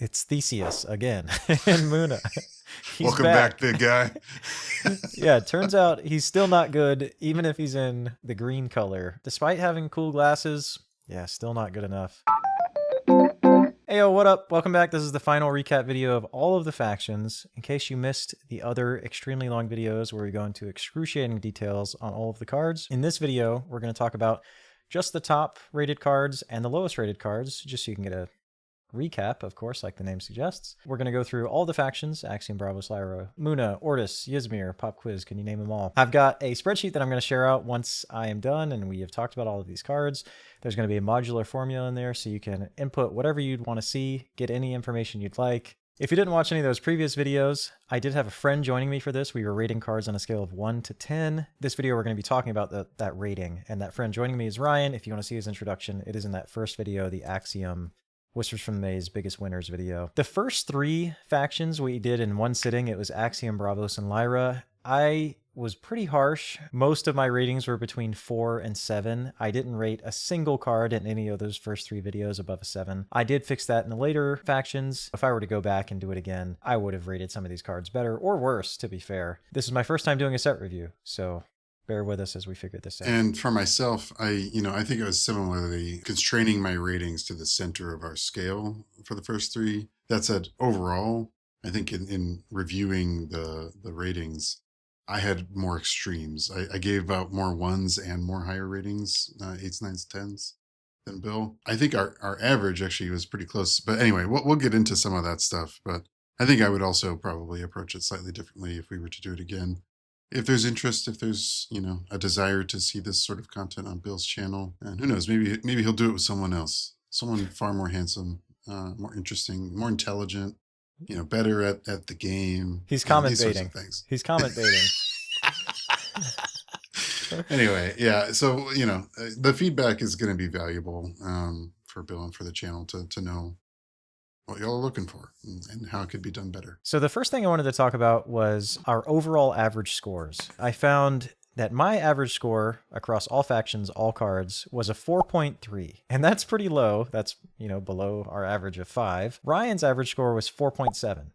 It's Theseus again and Muna. Welcome back, big guy. Yeah, it turns out he's still not good, even if he's in the green color. Despite having cool glasses, yeah, still not good enough. Heyo, what up? Welcome back. This is the final recap video of all of the factions. In case you missed the other extremely long videos where we go into excruciating details on all of the cards, in this video, we're going to talk about just the top rated cards and the lowest rated cards, just so you can get a recap, of course, like the name suggests. We're going to go through all the factions: Axiom, Bravos, Lyra, Muna, Ordis, Yzmir, Pop Quiz. Can you name them all? I've got a spreadsheet that I'm going to share out once I am done and we have talked about all of these cards. There's going to be a modular formula in there so you can input whatever you'd want to see, get any information you'd like. If you didn't watch any of those previous videos, I did have a friend joining me for this. We were rating cards on a scale of 1 to 10. This video, we're going to be talking about that rating, and that friend joining me is Ryan. If you want to see his introduction, it is in that first video, the Axiom Whispers from the Maze Biggest Winners video. The first 3 factions we did in one sitting. It was Axiom, Bravos, and Lyra. I was pretty harsh. Most of my ratings were between 4 and 7. I didn't rate a single card in any of those first 3 videos above a 7. I did fix that in the later factions. If I were to go back and do it again, I would have rated some of these cards better or worse, to be fair. This is my first time doing a set review, so bear with us as we figure this out. And for myself, I think I was similarly constraining my ratings to the center of our scale for the first 3. That said, overall, I think in reviewing the ratings, I had more extremes. I gave out more 1s and more higher ratings, 8s, 9s, 10s than Bill. I think our average actually was pretty close. But anyway, we'll get into some of that stuff. But I think I would also probably approach it slightly differently if we were to do it again. If there's interest, if there's, a desire to see this sort of content on Bill's channel, and who knows, maybe he'll do it with someone else, someone far more handsome, more interesting, more intelligent, better at the game. He's comment baiting. He's comment baiting. Anyway, yeah. So, the feedback is going to be valuable for Bill and for the channel to know what y'all are looking for and how it could be done better. So the first thing I wanted to talk about was our overall average scores. I found that my average score across all factions, all cards, was a 4.3. And that's pretty low. That's, below our average of 5. Ryan's average score was 4.7.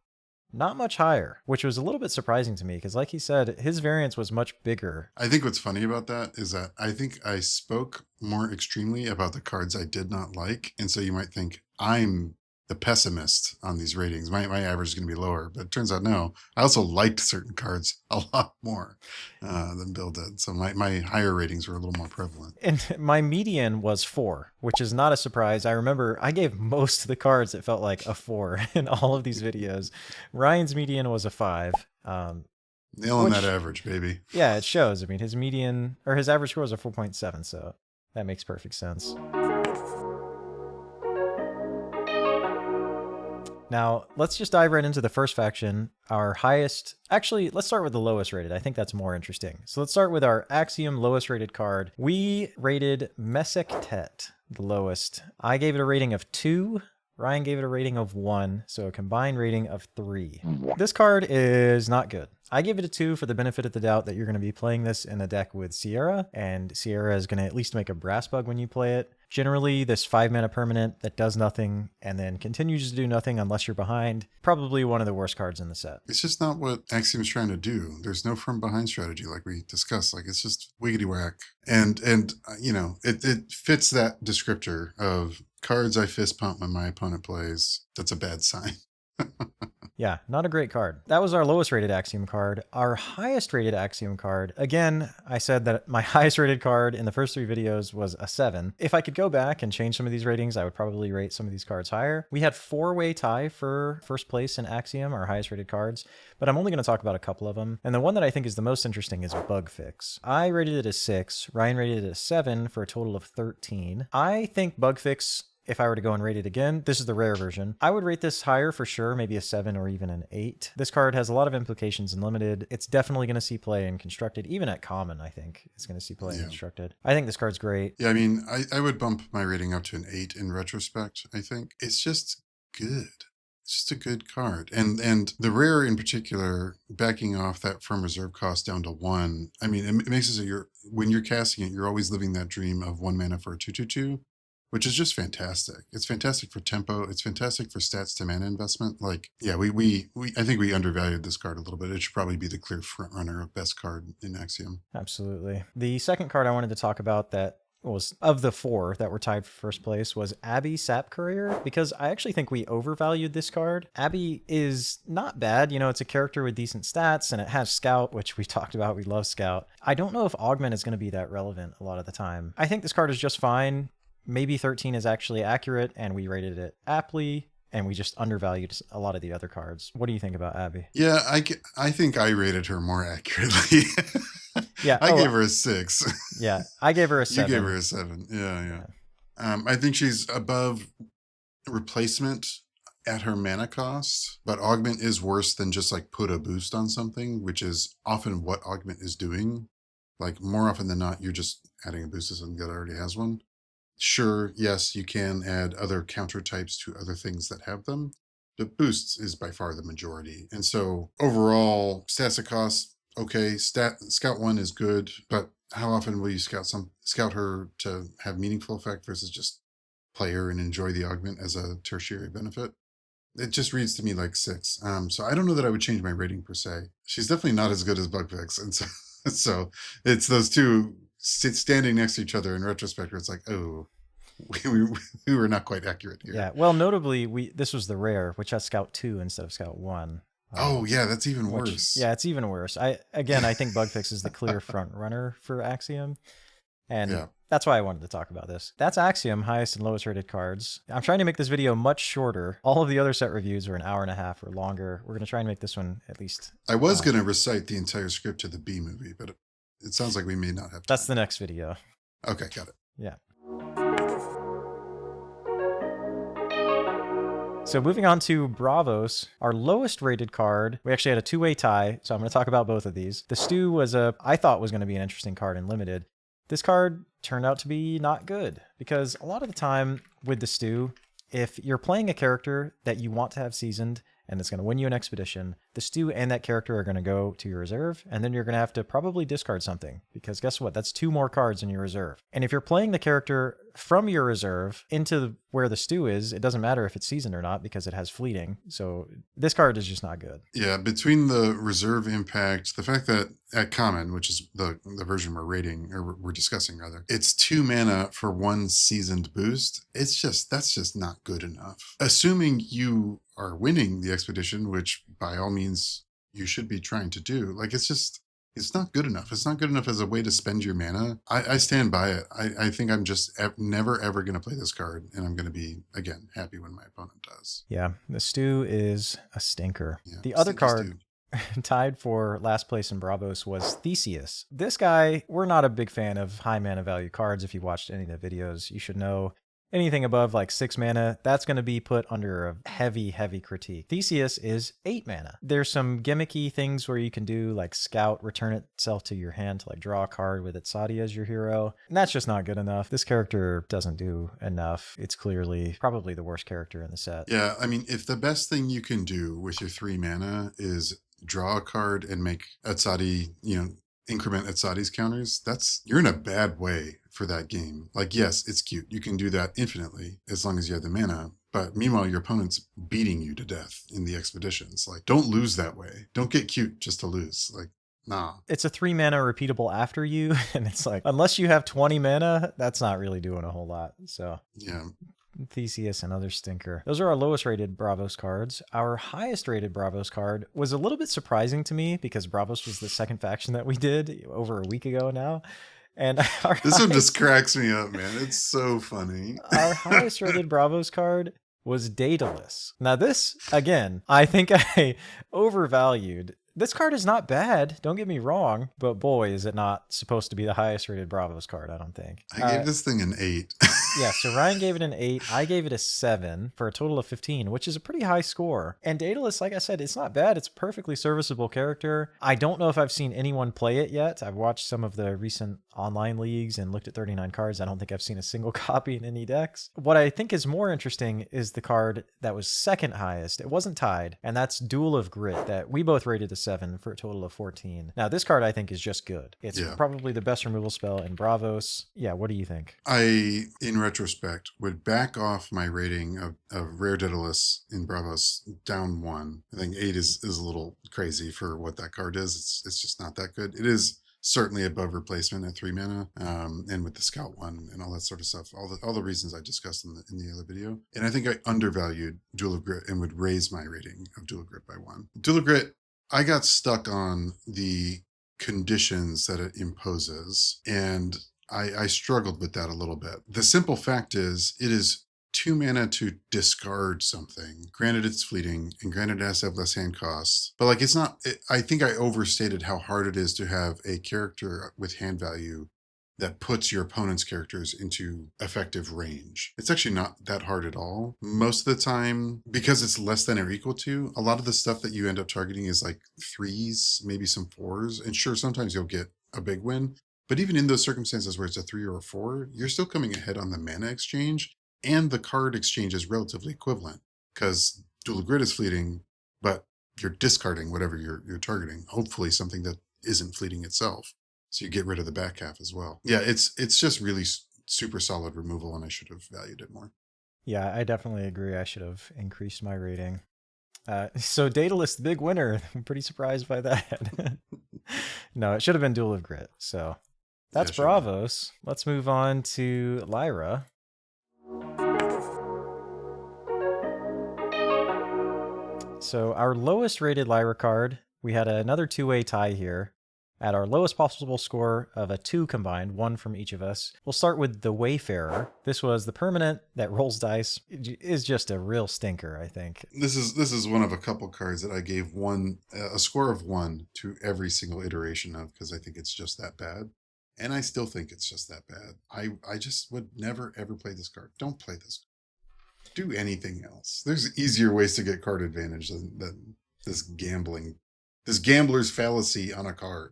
Not much higher, which was a little bit surprising to me because, like he said, his variance was much bigger. I think what's funny about that is that I think I spoke more extremely about the cards I did not like. And so you might think I'm the pessimist on these ratings. My average is going to be lower, but it turns out no. I also liked certain cards a lot more than Bill did. So my higher ratings were a little more prevalent. And my median was 4, which is not a surprise. I remember I gave most of the cards that felt like a 4 in all of these videos. Ryan's median was a 5. Nailing that average, baby. Yeah, it shows. I mean, his average score was a 4.7, so that makes perfect sense. Now, let's just dive right into the first faction. Our highest... Actually, let's start with the lowest rated. I think that's more interesting. So let's start with our Axiom lowest rated card. We rated Mesektet the lowest. I gave it a rating of 2. Ryan gave it a rating of 1, so a combined rating of 3. This card is not good. I gave it a 2 for the benefit of the doubt that you're going to be playing this in a deck with Sierra, and Sierra is going to at least make a brass bug when you play it. Generally, this 5-mana permanent that does nothing and then continues to do nothing unless you're behind, probably one of the worst cards in the set. It's just not what Axiom's trying to do. There's no from behind strategy like we discussed. Like, it's just wiggity whack. And it fits that descriptor of cards I fist pump when my opponent plays. That's a bad sign. Yeah, not a great card. That was our lowest rated Axiom card. Our highest rated Axiom card, again, I said that my highest rated card in the first 3 videos was a 7. If I could go back and change some of these ratings, I would probably rate some of these cards higher. We had 4-way tie for first place in Axiom, our highest rated cards, but I'm only going to talk about a couple of them. And the one that I think is the most interesting is Bug Fix. I rated it a 6. Ryan rated it a 7 for a total of 13. I think Bug Fix, if I were to go and rate it again, this is the rare version, I would rate this higher for sure, maybe a 7 or even an 8. This card has a lot of implications in Limited. It's definitely going to see play in Constructed. Even at Common, I think it's going to see play in Constructed. I think this card's great. Yeah, I mean, I would bump my rating up to an 8 in retrospect, I think. It's just good. It's just a good card. And the rare in particular, backing off that from reserve cost down to 1, I mean, it makes it so when you're casting it, you're always living that dream of 1 mana for a 2/2/2. which is just fantastic. It's fantastic for tempo. It's fantastic for stats to mana investment. Like, yeah, I think we undervalued this card a little bit. It should probably be the clear front runner of best card in Axiom. Absolutely. The second card I wanted to talk about that was of the 4 that were tied for first place was Abby Sap Courier, because I actually think we overvalued this card. Abby is not bad. You know, it's a character with decent stats and it has Scout, which we talked about. We love Scout. I don't know if Augment is going to be that relevant a lot of the time. I think this card is just fine. Maybe 13 is actually accurate and we rated it aptly, and we just undervalued a lot of the other cards. What do you think about Abby? Yeah, I think I rated her more accurately. Yeah, I gave her a 6. Yeah, I gave her a 7. You gave her a 7. Yeah. I think she's above replacement at her mana cost, but Augment is worse than just like put a boost on something, which is often what Augment is doing. Like more often than not, you're just adding a boost to something that already has one. Sure, yes, you can add other counter types to other things that have them, but boosts is by far the majority. And so overall, stats at cost, okay, Scout 1 is good, but how often will you scout her to have meaningful effect versus just play her and enjoy the augment as a tertiary benefit? It just reads to me like 6. So I don't know that I would change my rating per se. She's definitely not as good as Bugfix, and so it's those two standing next to each other in retrospect where it's like, oh, we were not quite accurate here. Yeah, well, notably, this was the rare, which has Scout 2 instead of Scout 1. Oh, yeah, that's even worse. Yeah, it's even worse. I think Bugfix is the clear front runner for Axiom, and that's why I wanted to talk about this. That's Axiom, highest and lowest rated cards. I'm trying to make this video much shorter. All of the other set reviews are an hour and a half or longer. We're going to try and make this one at least. I was going to recite the entire script to the B movie, but it sounds like we may not have time. That's the next video. Okay, got it. Yeah. So moving on to Bravos, our lowest rated card. We actually had a two-way tie, so I'm going to talk about both of these. The Stew was I thought was going to be an interesting card in Limited. This card turned out to be not good, because a lot of the time with the Stew, if you're playing a character that you want to have seasoned and it's going to win you an expedition, the Stew and that character are going to go to your reserve, and then you're going to have to probably discard something, because guess what? That's 2 more cards in your reserve. And if you're playing the character from your reserve into where the Stew is, it doesn't matter if it's seasoned or not because it has fleeting. So this card is just not good. Yeah, between the reserve impact, the fact that at common, which is the version we're discussing rather, it's 2 mana for 1 seasoned boost. That's just not good enough. Assuming you are winning the expedition, which by all means you should be trying to do, like it's not good enough. It's not good enough as a way to spend your mana. I stand by it. I think I'm just never ever going to play this card, and I'm going to be, again, happy when my opponent does. Yeah, the Stew is a stinker. Yeah, the other card tied for last place in Bravos was Theseus. This guy, we're not a big fan of high mana value cards. If you watched any of the videos, you should know. Anything above like 6 mana, that's going to be put under a heavy, heavy critique. Theseus is 8 mana. There's some gimmicky things where you can do like Scout, return itself to your hand to like draw a card with Itzadi as your hero. And that's just not good enough. This character doesn't do enough. It's clearly probably the worst character in the set. Yeah, I mean, if the best thing you can do with your 3 mana is draw a card and make Itzadi, increment Itzadi's counters, you're in a bad way for that game. Like, yes, it's cute. You can do that infinitely as long as you have the mana. But meanwhile, your opponent's beating you to death in the expeditions. Like, don't lose that way. Don't get cute just to lose. Like, nah. It's a 3 mana repeatable after you. And it's like, unless you have 20 mana, that's not really doing a whole lot. So yeah. Theseus, another stinker. Those are our lowest rated Bravos cards. Our highest rated Bravos card was a little bit surprising to me because Bravos was the second faction that we did over a week ago now. And this one just cracks me up, man. It's so funny. Our highest rated Bravos card was Daedalus. Now this, again, I think I overvalued. This card is not bad, don't get me wrong, but boy, is it not supposed to be the highest rated Bravos card, I don't think. I gave this thing an 8. Yeah, so Ryan gave it an 8. I gave it a 7 for a total of 15, which is a pretty high score. And Daedalus, like I said, it's not bad. It's a perfectly serviceable character. I don't know if I've seen anyone play it yet. I've watched some of the recent online leagues and looked at 39 cards, I don't think I've seen a single copy in any decks. What I think is more interesting is the card that was second highest. It wasn't tied, and that's Duel of Grit, that we both rated a 7 for a total of 14. Now, this card I think is just good. It's probably the best removal spell in Bravos. Yeah, what do you think? I, in retrospect, would back off my rating of Rare Daedalus in Bravos down 1. I think 8 is a little crazy for what that card is. It's just not that good. It is certainly above replacement at 3 mana, and with the Scout 1 and all that sort of stuff. All the reasons I discussed in the other video. And I think I undervalued Duel of Grit and would raise my rating of Duel of Grit by 1. Duel of Grit, I got stuck on the conditions that it imposes, and I struggled with that a little bit. The simple fact is, it is 2 mana to discard something. Granted, it's fleeting, and granted, it has to have less hand costs. But like, it's not, I think I overstated how hard it is to have a character with hand value that puts your opponent's characters into effective range. It's actually not that hard at all. Most of the time, because it's less than or equal to, a lot of the stuff that you end up targeting is like 3s, maybe some 4s. And sure, sometimes you'll get a big win. But even in those circumstances where it's a 3 or a 4, you're still coming ahead on the mana exchange, and the card exchange is relatively equivalent, because Duel of Grit is fleeting, but you're discarding whatever you're targeting, hopefully something that isn't fleeting itself. So you get rid of the back half as well. Yeah, it's just really super solid removal, and I should have valued it more. Yeah, I definitely agree. I should have increased my rating. So Daedalus, the big winner. I'm pretty surprised by that. No, it should have been Duel of Grit. So that's Bravos. Let's move on to Lyra. So our lowest rated Lyra card, we had another two-way tie here. At our lowest possible score of a 2 combined, 1 from each of us. We'll start with the Wayfarer. This was the permanent that rolls dice. It is just a real stinker, I think. This is one of a couple cards that I gave a score of 1 to every single iteration of, because I think it's just that bad. And I still think it's just that bad. I just would never, ever play this card. Don't play this. Do anything else. There's easier ways to get card advantage than this gambler's fallacy on a card.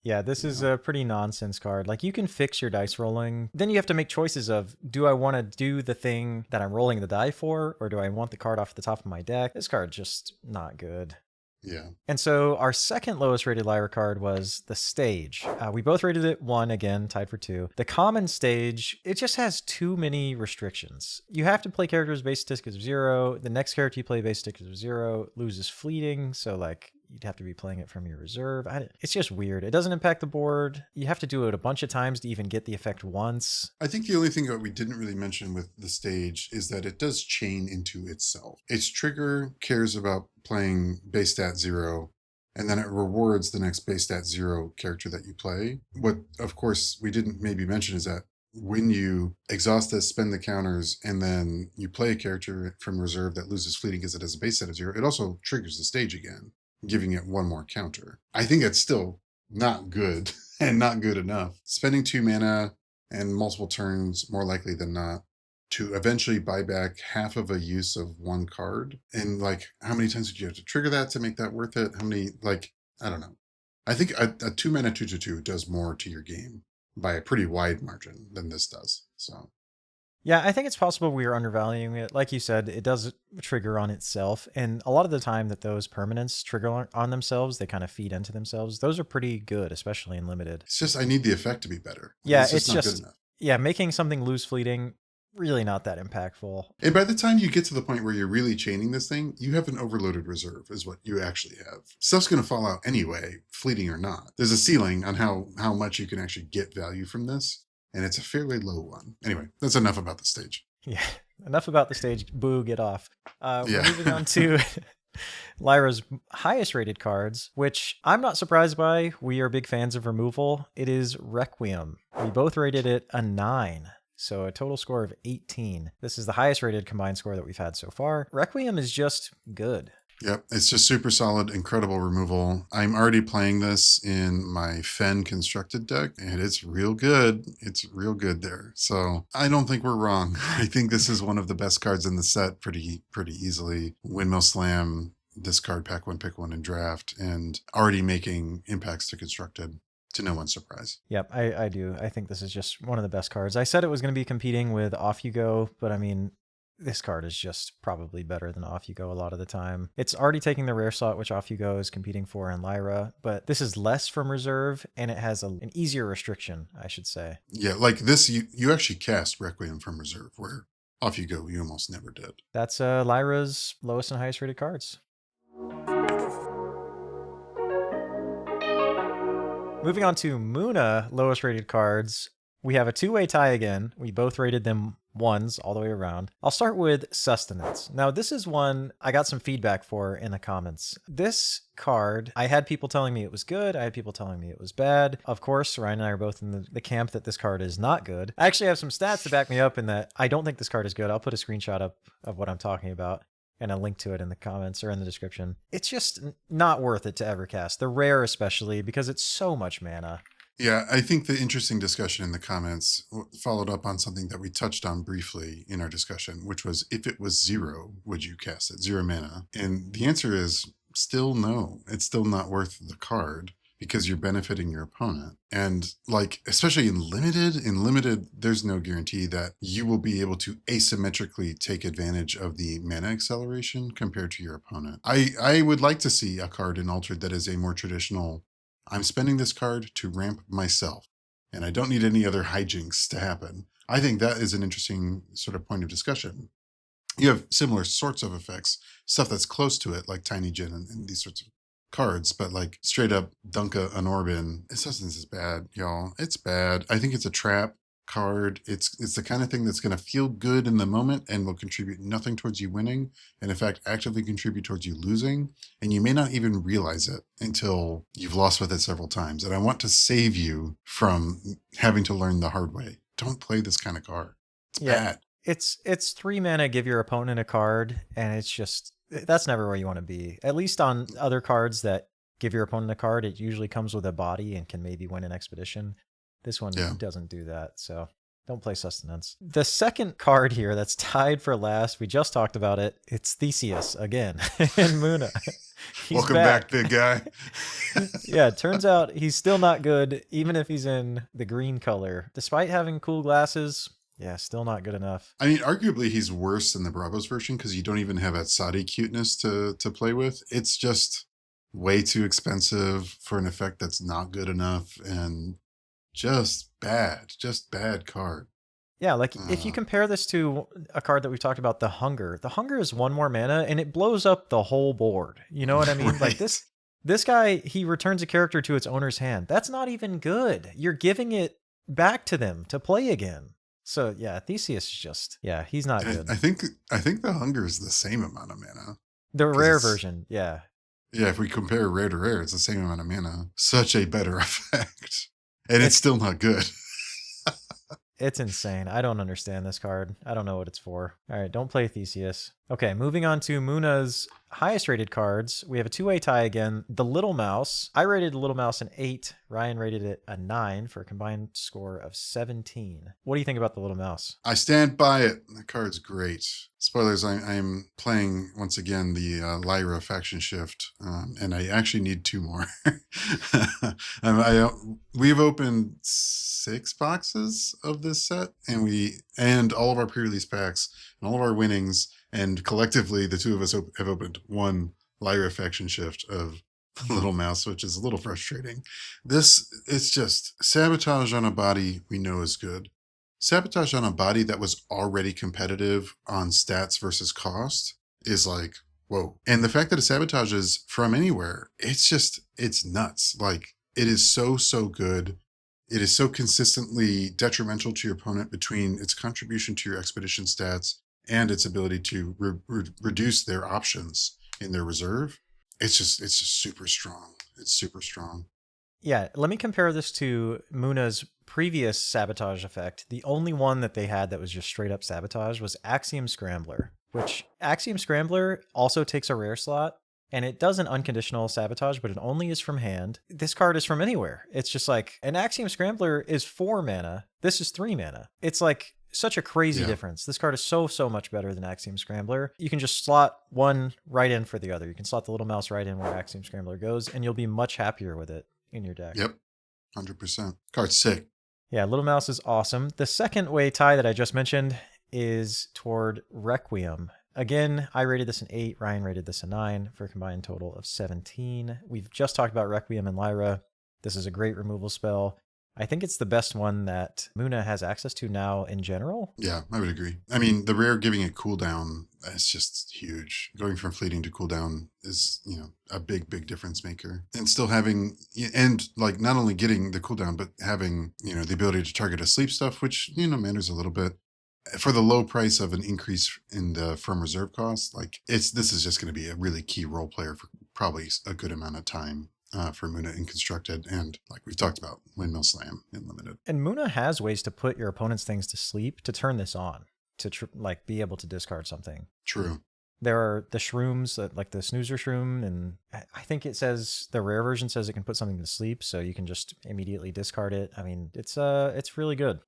Yeah, this is a pretty nonsense card. Like, you can fix your dice rolling. Then you have to make choices of, do I want to do the thing that I'm rolling the die for, or do I want the card off the top of my deck? This card's just not good. Yeah. And so our second lowest rated Lyra card was the Stage. We both rated it 1, again, tied for 2. The common Stage, it just has too many restrictions. You have to play characters base statistics of 0. The next character you play base statistics of 0 loses fleeting, so like, you'd have to be playing it from your reserve. It's just weird. It doesn't impact the board. You have to do it a bunch of times to even get the effect once. I think the only thing that we didn't really mention with the Stage is that it does chain into itself. Its trigger cares about playing base stat 0, and then it rewards the next base stat 0 character that you play. What, of course, we didn't maybe mention is that when you exhaust this, spend the counters, and then you play a character from reserve that loses fleeting because it has a base stat of 0, it also triggers the Stage again, giving it 1 more counter. I think it's still not good and not good enough. Spending 2 mana and multiple turns, more likely than not, to eventually buy back half of a use of 1 card. And like, how many times did you have to trigger that to make that worth it? How many, like, I don't know. I think a 2 mana 2/2 does more to your game by a pretty wide margin than this does. So yeah, I think it's possible we are undervaluing it. Like you said, it does trigger on itself. And a lot of the time that those permanents trigger on themselves, they kind of feed into themselves. Those are pretty good, especially in limited. It's just, I need the effect to be better. Yeah, it's not good enough. Yeah, making something lose fleeting, really not that impactful. And by the time you get to the point where you're really chaining this thing, you have an overloaded reserve is what you actually have. Stuff's going to fall out anyway, fleeting or not. There's a ceiling on how much you can actually get value from this. And it's a fairly low one. Anyway, that's enough about the Stage. Yeah, enough about the Stage. Boo, get off. We're moving on to Lyra's highest rated cards, which I'm not surprised by. We are big fans of removal. It is Requiem. We both rated it a 9. So a total score of 18. This is the highest rated combined score that we've had so far. Requiem is just good. Yep, it's just super solid, incredible removal. I'm already playing this in my Fen constructed deck, and it's real good. It's real good there. So I don't think we're wrong. I think this is one of the best cards in the set pretty easily. Windmill Slam, discard, pack 1, pick 1, and draft, and already making impacts to constructed. to no one's surprise. Yep, I do. I think this is just one of the best cards. I said it was going to be competing with Off You Go, but I mean, this card is just probably better than Off You Go a lot of the time. It's already taking the rare slot, which Off You Go is competing for in Lyra, but this is less from reserve, and it has an easier restriction, I should say. Yeah, like this, you actually cast Requiem from reserve, where Off You Go, you almost never did. That's Lyra's lowest and highest rated cards. Moving on to Muna, lowest rated cards. We have a two-way tie again. We both rated them ones all the way around. I'll start with Sustenance. Now, this is one I got some feedback for in the comments. This card, I had people telling me it was good. I had people telling me it was bad. Of course, Ryan and I are both in the camp that this card is not good. I actually have some stats to back me up in that I don't think this card is good. I'll put a screenshot up of what I'm talking about and a link to it in the comments or in the description. It's just not worth it to ever cast. The rare especially, because it's so much mana. Yeah, I think the interesting discussion in the comments followed up on something that we touched on briefly in our discussion, which was, if it was 0, would you cast it? 0 mana. And the answer is still no. It's still not worth the card because you're benefiting your opponent. And like, especially in limited, there's no guarantee that you will be able to asymmetrically take advantage of the mana acceleration compared to your opponent. I would like to see a card in Altered that is a more traditional, I'm spending this card to ramp myself, and I don't need any other hijinks to happen. I think that is an interesting sort of point of discussion. You have similar sorts of effects, stuff that's close to it, like Tiny Gin and these sorts of cards, but like straight up Dunka an Orbin. Sustenance is bad, y'all. It's bad. I think it's a trap card. It's the kind of thing that's going to feel good in the moment and will contribute nothing towards you winning, and in fact actively contribute towards you losing, and you may not even realize it until you've lost with it several times. And I want to save you from having to learn the hard way. Don't play this kind of card. It's bad. It's 3 mana, give your opponent a card, and it's just, that's never where you want to be. At least on other cards that give your opponent a card, it usually comes with a body and can maybe win an expedition. This one doesn't do that, so don't play Sustenance. The second card here that's tied for last, we just talked about it, it's Theseus again in Muna. Welcome back, big guy. Yeah, it turns out he's still not good, even if he's in the green color. Despite having cool glasses, yeah, still not good enough. I mean, arguably he's worse than the Bravos version because you don't even have that Sadi cuteness to play with. It's just way too expensive for an effect that's not good enough, and just bad card. Yeah, like if you compare this to a card that we talked about, the Hunger is 1 more mana and it blows up the whole board. You know what I mean? Right. Like this guy, he returns a character to its owner's hand. That's not even good. You're giving it back to them to play again. So yeah, Theseus is just, yeah, he's not good. I think the Hunger is the same amount of mana. The rare version, yeah. Yeah, if we compare rare to rare, it's the same amount of mana. Such a better effect. And it's still not good. It's insane. I don't understand this card. I don't know what it's for. All right, don't play Theseus. Okay, moving on to Muna's highest rated cards. We have a two-way tie again. The Little Mouse. I rated the Little Mouse an 8. Ryan rated it a 9 for a combined score of 17. What do you think about the Little Mouse? I stand by it. The card's great. Spoilers, I'm playing once again the Lyra faction shift, and I actually need 2 more. We've opened 6 boxes of this set, and all of our pre-release packs and all of our winnings, and collectively the 2 of us have opened 1 Lyra faction shift of Little Mouse, which is a little frustrating. It's just sabotage on a body we know is good. Sabotage on a body that was already competitive on stats versus cost is like, whoa. And the fact that it sabotages from anywhere, it's nuts. Like, it is so good. It is so consistently detrimental to your opponent between its contribution to your expedition stats and its ability to reduce their options in their reserve. It's just super strong. It's super strong. Yeah, let me compare this to Muna's previous sabotage effect. The only one that they had that was just straight up sabotage was Axiom Scrambler, which Axiom Scrambler also takes a rare slot, and it does an unconditional sabotage, but it only is from hand. This card is from anywhere. It's just like, an Axiom Scrambler is 4 mana. This is 3 mana. It's like such a crazy difference. This card is so much better than Axiom Scrambler. You can just slot one right in for the other. You can slot the Little Mouse right in where Axiom Scrambler goes, and you'll be much happier with it in your deck. Yep. 100%. Card's sick. Yeah, Little Mouse is awesome. The second way tie that I just mentioned is toward Requiem. Again, I rated this an 8. Ryan rated this a 9 for a combined total of 17. We've just talked about Requiem and Lyra. This is a great removal spell. I think it's the best one that Muna has access to now in general. Yeah, I would agree. I mean, the rare giving it cooldown is just huge. Going from fleeting to cooldown is, a big, big difference maker. And still having, and like not only getting the cooldown, but having, the ability to target a sleep stuff, which, matters a little bit. For the low price of an increase in the firm reserve cost, this is just going to be a really key role player for probably a good amount of time. For Muna in Constructed, and like we've talked about, Windmill Slam in Limited. And Muna has ways to put your opponent's things to sleep to turn this on, to be able to discard something. True. There are the shrooms, like the snoozer shroom, and I think it says, the rare version says it can put something to sleep, so you can just immediately discard it. I mean, it's really good.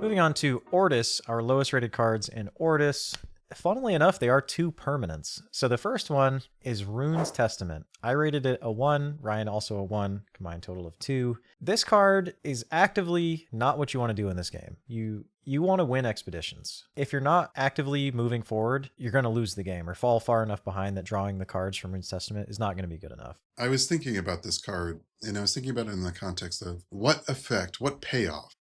Moving on to Ordis, our lowest rated cards in Ordis. Funnily enough, they are 2 permanents. So the first one is Rune's Testament. I rated it a 1, Ryan also a 1, combined total of 2. This card is actively not what you want to do in this game. You want to win expeditions. If you're not actively moving forward, you're going to lose the game or fall far enough behind that drawing the cards from Rune's Testament is not going to be good enough. I was thinking about this card, and I was thinking about it in the context of what effect, what payoff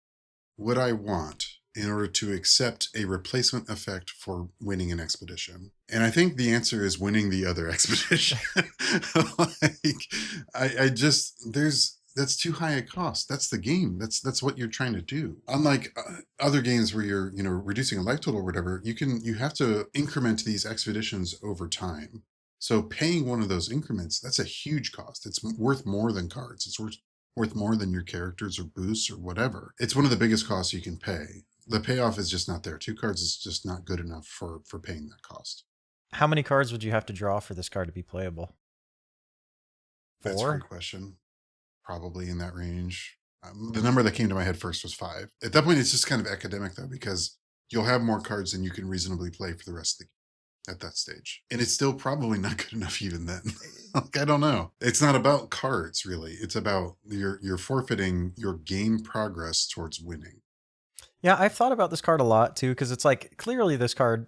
would I want in order to accept a replacement effect for winning an expedition? And I think the answer is winning the other expedition. That's too high a cost. That's the game. That's what you're trying to do. Unlike other games where you're, reducing a life total or whatever, you have to increment these expeditions over time. So paying one of those increments, that's a huge cost. It's worth more than cards. It's worth more than your characters or boosts or whatever. It's one of the biggest costs you can pay. The payoff is just not there. 2 cards is just not good enough for paying that cost. How many cards would you have to draw for this card to be playable? 4? That's a great question. Probably in that range. The number that came to my head first was 5. At that point, it's just kind of academic, though, because you'll have more cards than you can reasonably play for the rest of the game at that stage. And it's still probably not good enough even then. I don't know. It's not about cards, really. It's about you're forfeiting your game progress towards winning. Yeah, I've thought about this card a lot too, because it's like, clearly this card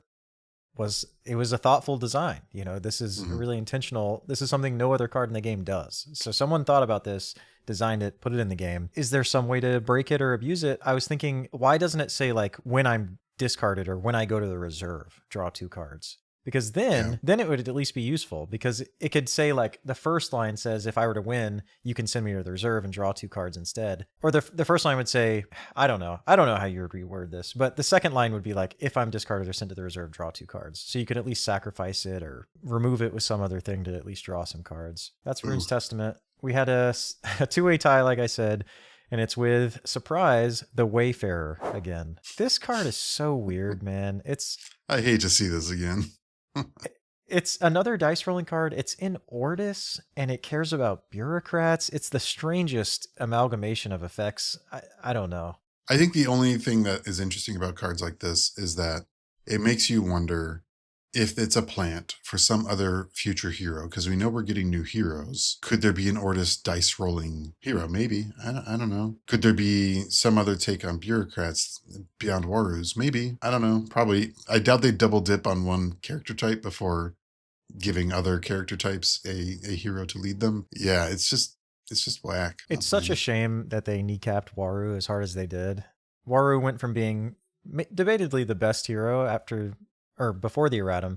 was a thoughtful design. This is really intentional. This is something no other card in the game does. So someone thought about this, designed it, put it in the game. Is there some way to break it or abuse it? I was thinking, why doesn't it say like when I'm discarded or when I go to the reserve, draw 2 cards? Because then it would at least be useful, because it could say like the first line says, if I were to win, you can send me to the reserve and draw 2 cards instead. Or the first line would say, I don't know how you would reword this, but the second line would be like, if I'm discarded or sent to the reserve, draw 2 cards. So you could at least sacrifice it or remove it with some other thing to at least draw some cards. That's Rune's Testament. We had a 2-way tie, like I said, and it's with, surprise, the Wayfarer again. This card is so weird, man. I hate to see this again. It's another dice rolling card. It's in Ordis, and it cares about bureaucrats. It's the strangest amalgamation of effects. I don't know. I think the only thing that is interesting about cards like this is that it makes you wonder if it's a plant for some other future hero, because we know we're getting new heroes. Could there be an Ordis dice rolling hero? Maybe. I don't know. Could there be some other take on bureaucrats beyond Warus? Maybe. I don't know. Probably. I doubt they double dip on one character type before giving other character types a hero to lead them. Yeah, it's just whack. It's such a shame that they kneecapped Waru as hard as they did. Waru went from being debatedly the best hero before the erratum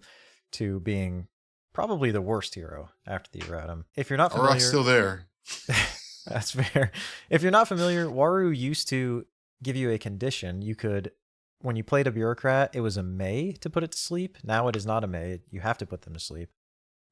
to being probably the worst hero after the erratum. If you're not familiar, Oroc's still there. That's fair. If you're not familiar, Waru used to give you a condition. You could, when you played a bureaucrat, it was a may to put it to sleep. Now it is not a may. You have to put them to sleep.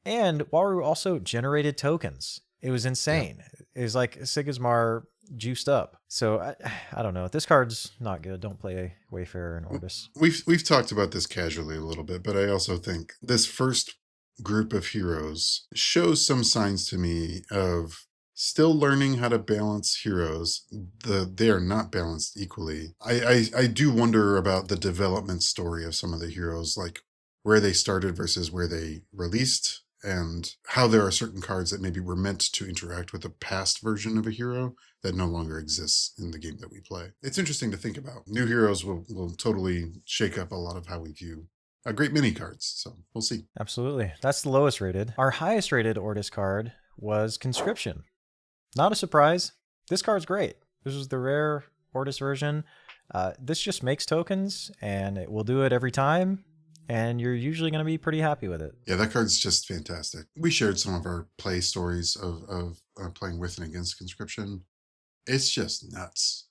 And Waru also generated tokens. It was insane. Yeah. It was like Sigismar juiced up. So I don't know. This card's not good. Don't play Wayfarer and Ordis. We've talked about this casually a little bit, but I also think this first group of heroes shows some signs to me of still learning how to balance heroes. They are not balanced equally. I do wonder about the development story of some of the heroes, like where they started versus where they released and how there are certain cards that maybe were meant to interact with a past version of a hero that no longer exists in the game that we play. It's interesting to think about. New heroes will totally shake up a lot of how we view a great many cards. So we'll see. Absolutely. That's the lowest rated. Our highest rated Ordis card was Conscription. Not a surprise. This card's great. This was the rare Ordis version. This just makes tokens, and it will do it every time, and you're usually going to be pretty happy with it. Yeah, that card's just fantastic. We shared some of our play stories of playing with and against Conscription. It's just nuts.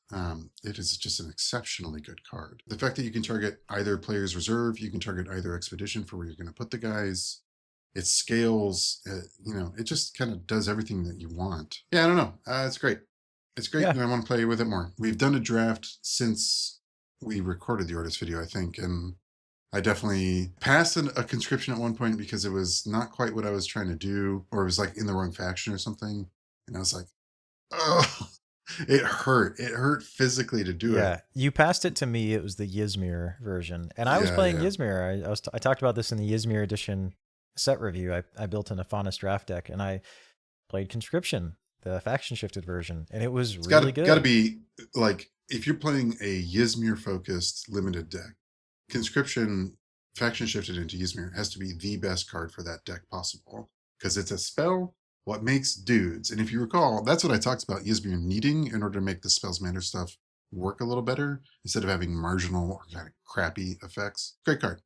It is just an exceptionally good card. The fact that you can target either player's reserve, you can target either expedition for where you're going to put the guys. It scales, it just kind of does everything that you want. Yeah, I don't know. It's great. It's great, and I want to play with it more. We've done a draft since we recorded the Ordis video, I think, and I definitely passed a conscription at one point because it was not quite what I was trying to do, or it was like in the wrong faction or something, and I was like, oh, it hurt. It hurt physically to do it. Yeah, you passed it to me. It was the Yzmir version, and I was playing Yzmir. I talked about this in the Yzmir edition set review. I built an Afanis draft deck, and I played Conscription, the faction shifted version, and it was really good. Got to be like, if you're playing a Yzmir focused limited deck, Conscription faction shifted into Yzmir has to be the best card for that deck possible, because it's a spell what makes dudes. And if you recall, that's what I talked about Yzmir needing in order to make the spells matter stuff work a little better instead of having marginal or kind of crappy effects. Great card.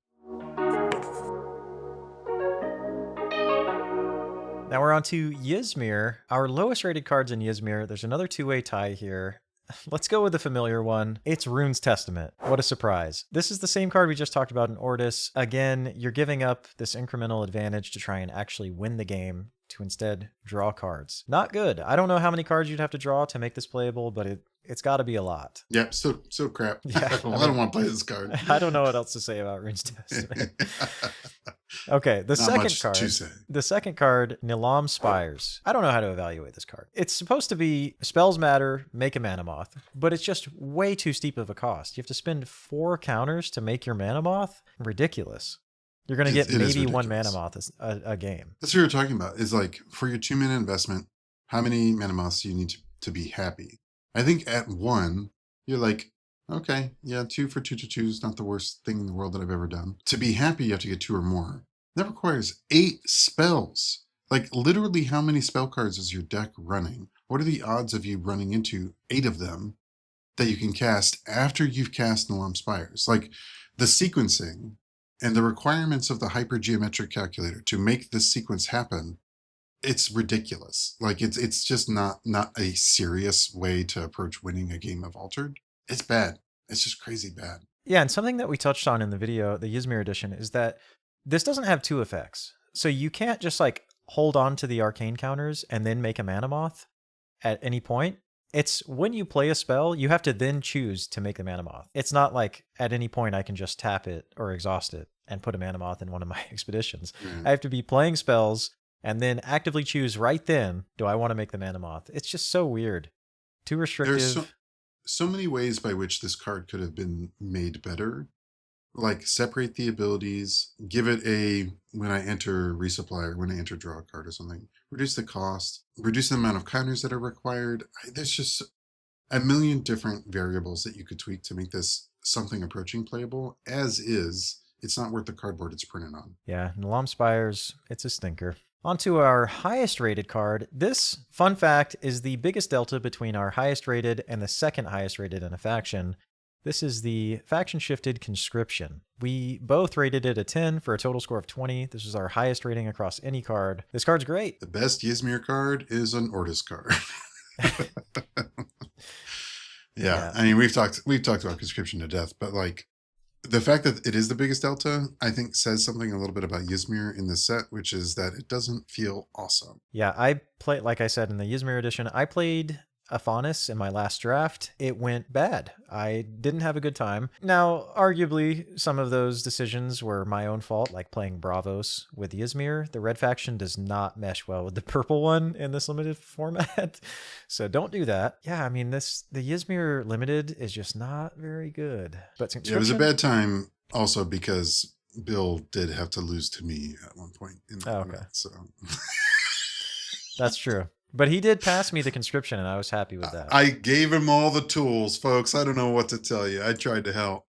Now we're on to Yzmir, our lowest rated cards in Yzmir. There's another two-way tie here. Let's go with the familiar one. It's Rune's Testament. What a surprise. This is the same card we just talked about in Ordis. Again, you're giving up this incremental advantage to try and actually win the game to instead draw cards. Not good. I don't know how many cards you'd have to draw to make this playable, but it's got to be a lot. Yep, so crap. Yeah, I don't want to play this card. I don't know what else to say about Rune's Testament. Okay, the second card, Nilam Spires. I don't know how to evaluate this card. It's supposed to be spells matter, make a mana moth, but it's just way too steep of a cost. You have to spend 4 counters to make your mana moth? Ridiculous. You're going to get maybe 1 mana moth a game. That's what you're talking about, is like, for your 2 mana investment, how many mana moths do you need to be happy? I think at 1, you're like, okay, yeah, 2 for 2/2 is not the worst thing in the world that I've ever done. To be happy, you have to get 2 or more. That requires 8 spells. Like, literally, how many spell cards is your deck running? What are the odds of you running into 8 of them that you can cast after you've cast Nilam Spires? Like, the sequencing and the requirements of the hypergeometric calculator to make this sequence happen, it's ridiculous. Like, it's just not a serious way to approach winning a game of Altered. It's bad. It's just crazy bad. Yeah, and something that we touched on in the video, the Yzmir edition, is that this doesn't have 2 effects. So you can't just like hold on to the arcane counters and then make a mana moth at any point. It's when you play a spell, you have to then choose to make the mana moth. It's not like at any point I can just tap it or exhaust it and put a mana moth in one of my expeditions. I have to be playing spells and then actively choose right then, do I want to make the mana moth? It's just so weird. Too restrictive. There's so many ways by which this card could have been made better. Like, separate the abilities, give it a when I enter resupply or when I enter draw a card or something, reduce the cost, reduce the amount of counters that are required. There's just a million different variables that you could tweak to make this something approaching playable. As is, it's not worth the cardboard it's printed on. Yeah, Nilam Spires, it's a stinker. On to our highest rated card. This, fun fact, is the biggest delta between our highest rated and the second highest rated in a faction. This is the faction shifted Conscription. We both rated it a 10 for a total score of 20. This is our highest rating across any card. This card's great. The best Yzmir card is an Ordis card. Yeah, I mean, we've talked about Conscription to death, but like, the fact that it is the biggest delta, I think, says something a little bit about Yzmir in this set, which is that it doesn't feel awesome. Yeah, I played, like I said, in the Yzmir edition, I played Afanis in my last draft. It went bad. I didn't have a good time. Now, arguably, some of those decisions were my own fault, like playing Bravos with Yzmir. The red faction does not mesh well with the purple one in this limited format, so don't do that. Yeah, I mean, the Yzmir limited is just not very good. But it was a bad time also because Bill did have to lose to me at one point in the format, so That's true. But he did pass me the conscription, and I was happy with that. I gave him all the tools, folks. I don't know what to tell you. I tried to help.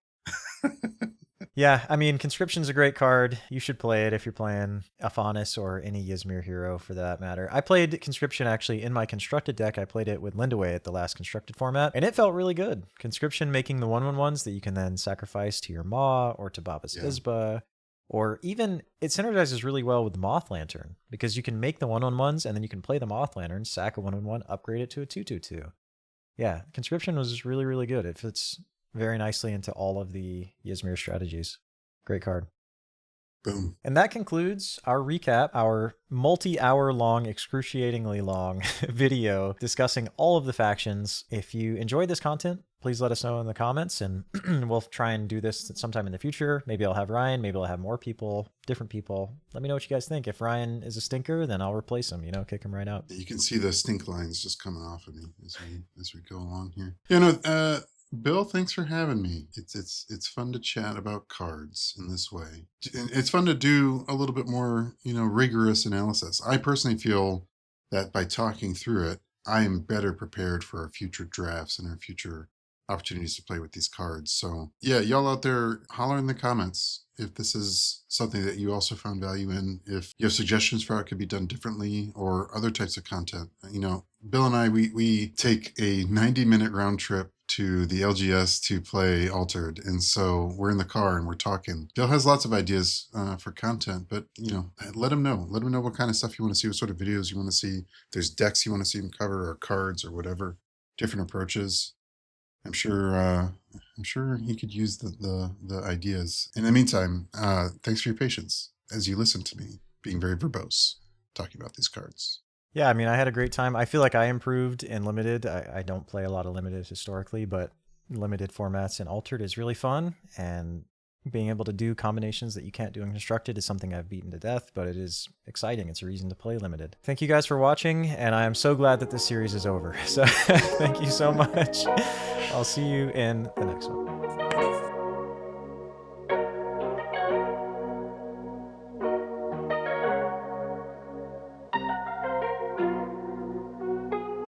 Yeah, I mean, conscription's a great card. You should play it if you're playing Aphanis or any Yzmir hero for that matter. I played conscription actually in my constructed deck. I played it with Lindaway at the last constructed format, and it felt really good. Conscription making the 1/1s that you can then sacrifice to your Maw or to Baba's Isba. Or even, it synergizes really well with the Moth Lantern, because you can make the 1/1s and then you can play the Moth Lantern, sack a 1/1, upgrade it to a 2/2/2. Yeah, conscription was really, really good. It fits very nicely into all of the Yzmir strategies. Great card. Boom. And that concludes our recap, our multi-hour long, excruciatingly long video discussing all of the factions. If you enjoyed this content, please let us know in the comments, and we'll try and do this sometime in the future. Maybe I'll have Ryan, maybe I'll have more people, different people. Let me know what you guys think. If Ryan is a stinker, then I'll replace him, kick him right out. You can see the stink lines just coming off of me as we go along here. Bill, thanks for having me. It's fun to chat about cards in this way. It's fun to do a little bit more, rigorous analysis. I personally feel that by talking through it, I am better prepared for our future drafts and our future opportunities to play with these cards. So yeah, y'all out there, holler in the comments if this is something that you also found value in, if you have suggestions for how it could be done differently or other types of content. Bill and I, we take a 90-minute round trip to the LGS to play Altered, and so we're in the car and we're talking. Bill has lots of ideas for content, but let him know what kind of stuff you want to see, what sort of videos you want to see. If there's decks you want to see him cover, or cards, or whatever, different approaches. I'm sure he could use the ideas. In the meantime, thanks for your patience as you listen to me being very verbose talking about these cards. Yeah, I mean, I had a great time. I feel like I improved in Limited. I don't play a lot of Limited historically, but Limited formats in Altered is really fun, and being able to do combinations that you can't do in Constructed is something I've beaten to death, but it is exciting. It's a reason to play Limited. Thank you guys for watching, and I am so glad that this series is over. So thank you so much. I'll see you in the next one.